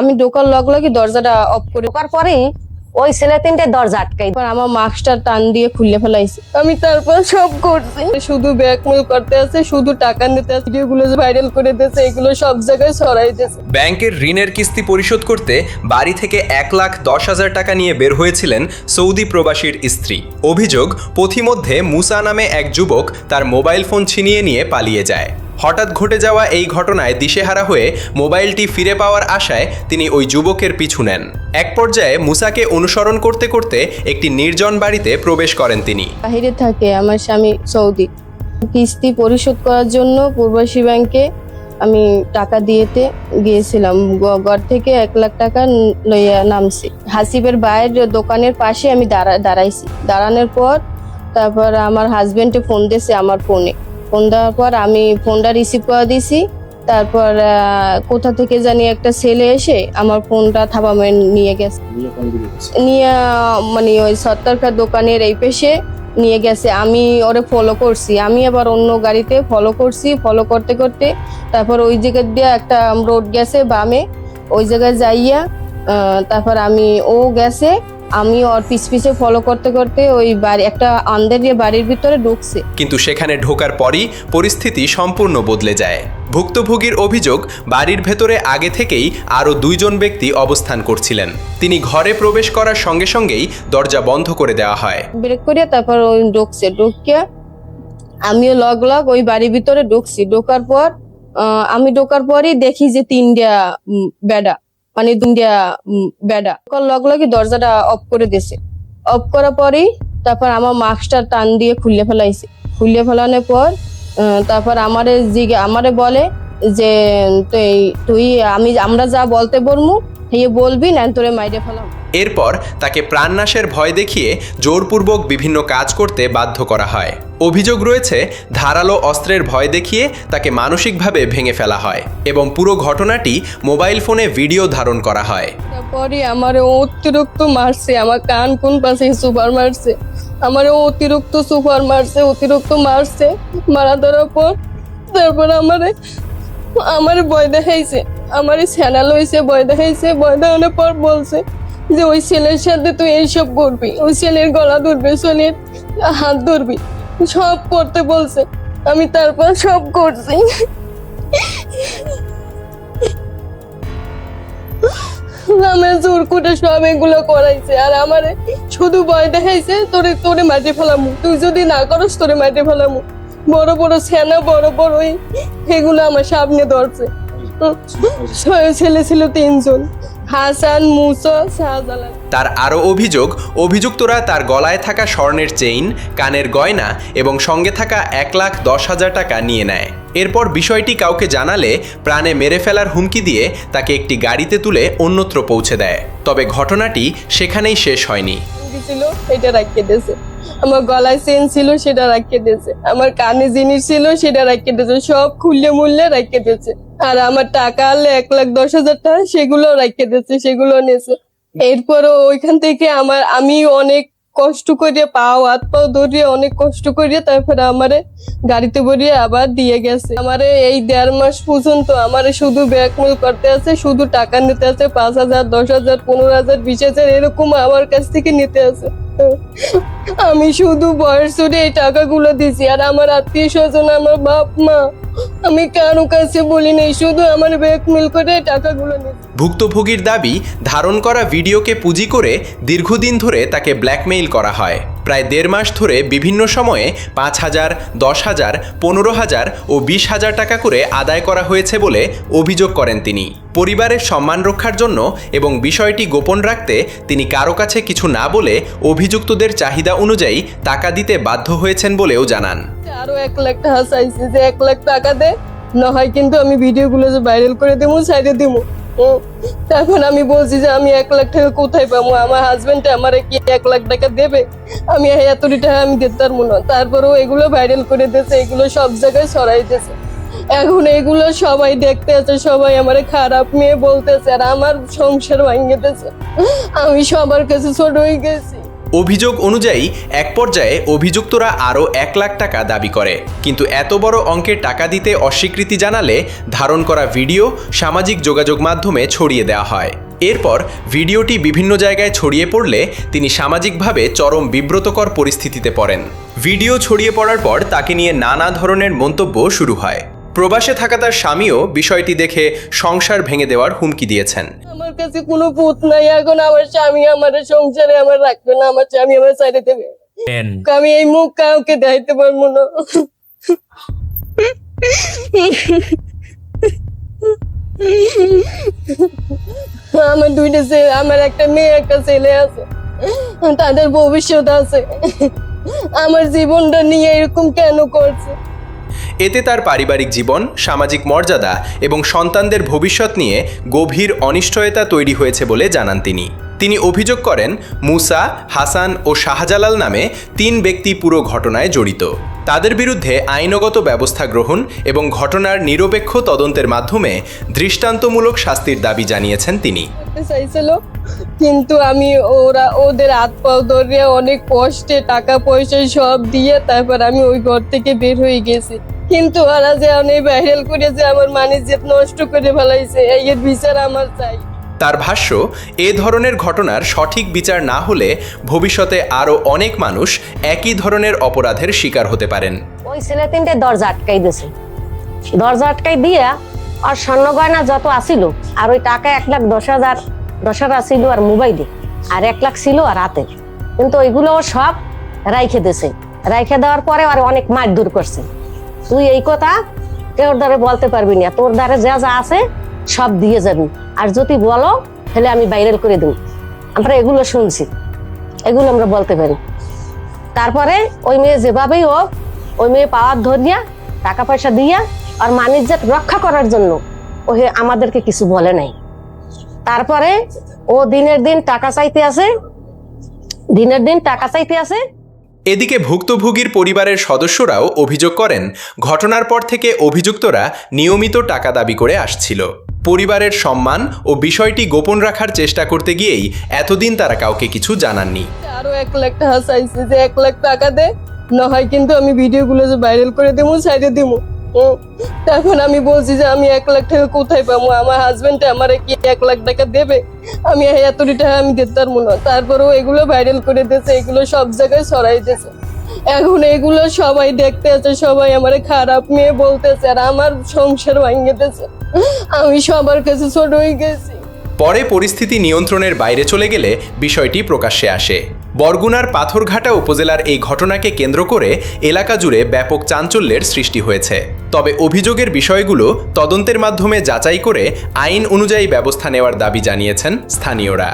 আমি ঢোকার লগে দরজাটা অফ করে ঢোকার পরে ওই ছেলে তিনটে দরজা আটকাই। আমার মাস্কটা টান দিয়ে খুলে ফেলাইছে। আমি তারপর সব করছি, শুধু ব্ল্যাকমেল করতে আছে, শুধু টাকা নিতে আছে, ভিডিওগুলো ভাইরাল করে দিয়েছে, এগুলো সব জায়গায় ছড়াই দিয়েছে। ব্যাংকের ঋণের কিস্তি পরিশোধ করতে বাড়ি থেকে 1,10,000 টাকা নিয়ে বের হয়েছিলেন সৌদি প্রবাসীর স্ত্রী। অভিযোগ, পথিমধ্যে মুসা নামে এক যুবক তার মোবাইল ফোন ছিনিয়ে নিয়ে পালিয়ে যায়। হঠাৎ ঘটে যাওয়া এই ঘটনায় দিশেহারা হয়ে মোবাইলটি ফিরে পাওয়ার আশায় তিনি ওই যুবকের পিছু নেন। এক পর্যায়ে মুসাকে অনুসরণ করতে করতে একটি নির্জন বাড়িতে প্রবেশ করেন তিনি। বাহিরে থাকে আমার স্বামী সৌদি, কিস্তি পরিশোধ করার জন্য প্রবাসী ব্যাংকে আমি টাকা দিয়েতে গিয়েছিলাম। ঘর থেকে 1 লাখ টাকা লইয়া নামছি। হাসিবের বাইরের দোকানের পাশে আমি দাঁড়াইছি। দাঁড়ানোর পর তারপর আমার হাজবেন্ডে ফোন দিয়েছে, আমার ফোন দেওয়ার পর আমি ফোনটা রিসিভ করে দিছি। তারপর কোথা থেকে জানি একটা ছেলে এসে আমার ফোনটা থাবামে নিয়ে গেছে, নিয়ে মানে ওই সত্তরকার দোকানের এই পেশে নিয়ে গেছে। আমি ওরে ফলো করছি, আমি আবার অন্য গাড়িতে ফলো করছি। ফলো করতে করতে তারপর ওই জায়গা দিয়ে একটা রোড গেছে বামে, ওই জায়গায় যাইয়া তারপর ও গেছে, আমি ওর পিছে ফলো করতে করতে ওই বাড়ি একটা আন্দারিয়া বাড়ির ভিতরে ঢুকছে। কিন্তু সেখানে ঢোকার পরই পরিস্থিতি সম্পূর্ণ বদলে যায়। ভুক্তভোগীর অভিযোগ, বাড়ির ভেতরে আগে থেকেই আরও 2 জন ব্যক্তি অবস্থান করছিলেন। তিনি ঘরে প্রবেশ করার সঙ্গে সঙ্গেই দরজা বন্ধ করে দেওয়া হয়। ব্রেক করিয়া তারপর ওই ঢুকিয়া আমিও লগ ওই বাড়ির ভিতরে ঢুকছি। আমি ঢোকার পরই দেখি যে 3টা বেডা, মানে 2টা বেডা লগে দরজাটা অফ করে দিয়েছে। অফ করার পরেই তারপর আমার মাস্কটা টান দিয়ে খুলে ফেলাইছে। খুলে ফেলানোর পর তারপর আমারে বলে যে আমরা যা বলতে বলমু বলবি, না তোরে মাইরে ফেলাম। এরপর তাকে প্রাণনাশের ভয় দেখিয়ে জোরপূর্বক বিভিন্ন কাজ করতে বাধ্য করা হয়। অভিযোগ রয়েছে, ধারালো অস্ত্রের ভয় দেখিয়ে তাকে মানসিকভাবে ভেঙে ফেলা হয় এবং পুরো ঘটনাটি মোবাইল ফোনে ভিডিও ধারণ করা হয়। তারপরে আমারে অতিরিক্ত মারছে, আমার কান কোন পাশে সুপার মারছে, আমারে অতিরিক্ত মারছে। মারা ধরার পর তারপর আমারে ভয় দেখাইছে, আমারে চ্যানেল হয়েছে, ভয় দেখাইছে। ভয় দেখানোর পর বলছে যে ওই ছেলের সাথে তুই এইসব করবি, ওই ছেলের গলা ধরবি, ছেলের হাত ধরবি, সব করতে বলছে। আমি তারপর সব করছি। আমার জোর করে সব এগুলো করাইছে, আর আমারে শুধু ভয় দেখাইছে তোরে মাটি ফেলামু, তুই যদি না করস তোরে মাটি ফেলামু। বড় বড় সেনা, বড় বড় এগুলো আমার সামনে ধরছে। ছেলে ছিল 3 জন, হাসান, মুসা, শাহজালাল। তার আরও অভিযোগ, অভিযুক্তরা তার গলায় থাকা স্বর্ণের চেইন, কানের গয়না এবং সঙ্গে থাকা 1,10,000 টাকা নিয়ে নেয়। এরপর বিষয়টি কাউকে জানালে প্রাণে মেরে ফেলার হুমকি দিয়ে তাকে একটি গাড়িতে তুলে অন্যত্র পৌঁছে দেয়। তবে ঘটনাটি সেখানেই শেষ হয়নি। ছিল এটা রাখিয়ে দিয়েছে, আমার গলায় চেন ছিল সেটা রাখিয়ে দিয়েছে, আমার কানে জিনিস ছিল সেটা রাখিয়ে দিয়েছে, সব খুললে মুললে রাখিয়ে দিয়েছে। আর আমার টাকা আনলে 1,10,000 টাকা সেগুলো রাখিয়ে দিয়েছে, সেগুলো নিয়েছে। এরপরও ওইখান থেকে আমি অনেক কষ্ট করিয়ে হাত পাও ধরিয়ে অনেক কষ্ট করিয়ে তারপরে আমারে গাড়িতে ভরিয়ে আবার দিয়ে গেছে। আমারে এই 1.5 মাস পর্যন্ত আমারে শুধু ব্ল্যাকমেল করতে আছে, শুধু টাকা নিতে আছে, 5,000, 10,000, 15,000, 20,000 এরকম আমার কাছ থেকে নিতে আছে। আমি শুধু বয়স ধরে এই টাকাগুলো দিছি, আর আমার আত্মীয় স্বজন, আমার বাপ মা, আমি কারো কাছে বলি নাই, শুধু আমার ব্ল্যাকমেল করে টাকাগুলো নিয়েছি। ভুক্তভোগীর দাবি, ধারণ করা ভিডিওকে পুঁজি করে দীর্ঘদিন ধরে তাকে ব্ল্যাকমেইল করা হয়। প্রায় 1.5 মাস ধরে বিভিন্ন সময়ে 5,000, 10,000, 15,000 ও 20,000 টাকা করে আদায় করা হয়েছে বলে অভিযোগ করেন তিনি। পরিবারের সম্মান রক্ষার জন্য এবং বিষয়টি গোপন রাখতে তিনি কারো কাছে কিছু না বলে অভিযুক্তদের চাহিদা অনুযায়ী টাকা দিতে বাধ্য হয়েছেন বলেও জানান। আরো 1 লাখ টাকা চাইছে যে 1 লাখ টাকা দে, না হয় কিন্তু আমি ভিডিওগুলো যে ভাইরাল করে দেবো, সাইডে দেবো। তখন আমি বলছি যে আমি 1 লাখ টাকা কোথায় পাবো, আমার হাজবেন্ড আমারে কি 1 লাখ টাকা দেবে, আমি এতটি টাকা আমি দিতে পারবো না। তারপরেও এগুলো ভাইরাল করে দিয়েছে, এগুলো সব জায়গায় ছড়াই দিয়েছে। এখন এগুলো সবাই দেখতে আছে, সবাই আমারে খারাপ মেয়ে বলতেছে, আর আমার সংসার ভেঙে দিয়েছে। আমি সবার কাছে ছোট হয়ে গেছি। অভিযোগ অনুযায়ী এক পর্যায়ে অভিযুক্তরা আরও 1 লাখ টাকা দাবি করে, কিন্তু এত বড় অঙ্কের টাকা দিতে অস্বীকৃতি জানালে ধারণ করা ভিডিও সামাজিক যোগাযোগ মাধ্যমে ছড়িয়ে দেওয়া হয়। এরপর ভিডিওটি বিভিন্ন জায়গায় ছড়িয়ে পড়লে তিনি সামাজিকভাবে চরম বিব্রতকর পরিস্থিতিতে পড়েন। ভিডিও ছড়িয়ে পড়ার পর তাকে নিয়ে নানা ধরনের মন্তব্য শুরু হয়। প্রবাসে থাকা তার স্বামীও বিষয়টি দেখে সংসার ভেঙে দেওয়ার হুমকি দিয়েছেন। আমার কাছে কোনো পুত নাই, এখন আমার স্বামী আমার সংসারে আমার রাখবে না, আমার স্বামী আমার ছেড়ে দেবে। আমি এই মুখ কাউকে দেখাইতে পারবো না। আমার দুইটা ছেলে, আমার একটা মেয়ে একটা ছেলে আছে, তাদের ভবিষ্যৎ আছে। আমার জীবনটা নিয়ে এরকম কেন করছে? এতে তার পারিবারিক জীবন, সামাজিক মর্যাদা এবং সন্তানদের ভবিষ্যৎ নিয়ে গভীর অনিশ্চয়তা তৈরি হয়েছে বলে জানান তিনি। তিনি অভিযোগ করেন মুসা, হাসান ও শাহজালাল নামে 3 ব্যক্তি পুরো ঘটনায় জড়িত। তাদের বিরুদ্ধে আইনগত ব্যবস্থা গ্রহণ এবং ঘটনার নিরপেক্ষ তদন্তের মাধ্যমে দৃষ্টান্তমূলক শাস্তির দাবি জানিয়েছেন তিনি। চাইছিল, কিন্তু আমি ওদের হাত পাও ধরে অনেক কষ্টে টাকা পয়সা সব দিয়ে তারপর আমি ওই ঘর থেকে বের হয়ে গেছি। কিন্তু ওরা যে অনেক ভাইরাল করেছে, আমার মানিজ্যত নষ্ট করে ফেলাইছে, এর বিচার আমার চাই। তার ভাষ্য, এ ধরনের ঘটনার সঠিক বিচার না হলে ভবিষ্যতে আরও অনেক মানুষ একই ধরনের অপরাধের শিকার হতে পারেন। ওই ছেলে 3টে দরজা আটকাই দিয়েছে। দরজা আটকাই দিয়ে আর স্বর্ণ গয়না যত আসিল আর ওই টাকা 1,10,000 আসিল আর মোবাইলে, আর 1 লাখ ছিল আর হাতে, কিন্তু ওইগুলো সব রাইখে দিয়েছে। রাইখে দেওয়ার পরে আর অনেক মারধর করছে। তুই এই কথা তোর দ্বারে বলতে পারবি না, তোর দ্বারে যা যা আছে সব দিয়ে যাবি, আর যদি বলো তাহলে আমি ভাইরাল করে দেব। আমরা এগুলো শুনছি, এগুলো আমরা বলতে পারি। তারপরে ওই মেয়ে যেভাবেই হোক, ওই মেয়ে পাওয়ার ধরিয়া টাকা পয়সা দিয়া আর মানিজ্যত রক্ষা করার জন্য ও আমাদেরকে কিছু বলে নাই। তারপরে ও দিনের দিন টাকা চাইতে আসে। এদিকে ভুক্তভোগীর পরিবারের সদস্যরাও অভিযোগ করেন, ঘটনার পর থেকে অভিযুক্তরা নিয়মিত টাকা দাবি করে আসছিল। পরিবারের সম্মান ও বিষয়টি গোপন রাখার চেষ্টা করতে গিয়েই এতদিন তারা কাউকে কিছু জানাননি। আরো 1 লাখ টাকা চাইছে যে 1 লাখ টাকা দে, না হয় কিন্তু আমি ভিডিওগুলো যে ভাইরাল করে দেবো, ছাইড়ে দেবো। তখন আমি বলছি যে আমি 1 লাখ টাকা কোথায় পাবো? আমার হাজবেন্ড আমার কি 1 লাখ টাকা দেবে? আমি এতটি টাকা আমি দিতে পারবো না। তারপরেও এগুলো ভাইরাল করে দিয়েছে, এগুলো সব জায়গায় ছড়াই দিয়েছে। এখন এগুলো সবাই দেখতে আছে, সবাই আমার খারাপ মেয়ে বলতেছে, আর আমার সংসার ভেঙে দিয়েছে। আমি সবার কাছে ছোট হয়ে গেছি। পরে পরিস্থিতি নিয়ন্ত্রণের বাইরে চলে গেলে বিষয়টি প্রকাশ্যে আসে। বরগুনার পাথরঘাটা উপজেলার এই ঘটনাকে কেন্দ্র করে এলাকা জুড়ে ব্যাপক চাঞ্চল্যের সৃষ্টি হয়েছে। তবে অভিযোগের বিষয়গুলো তদন্তের মাধ্যমে যাচাই করে আইন অনুযায়ী ব্যবস্থা নেওয়ার দাবি জানিয়েছেন স্থানীয়রা।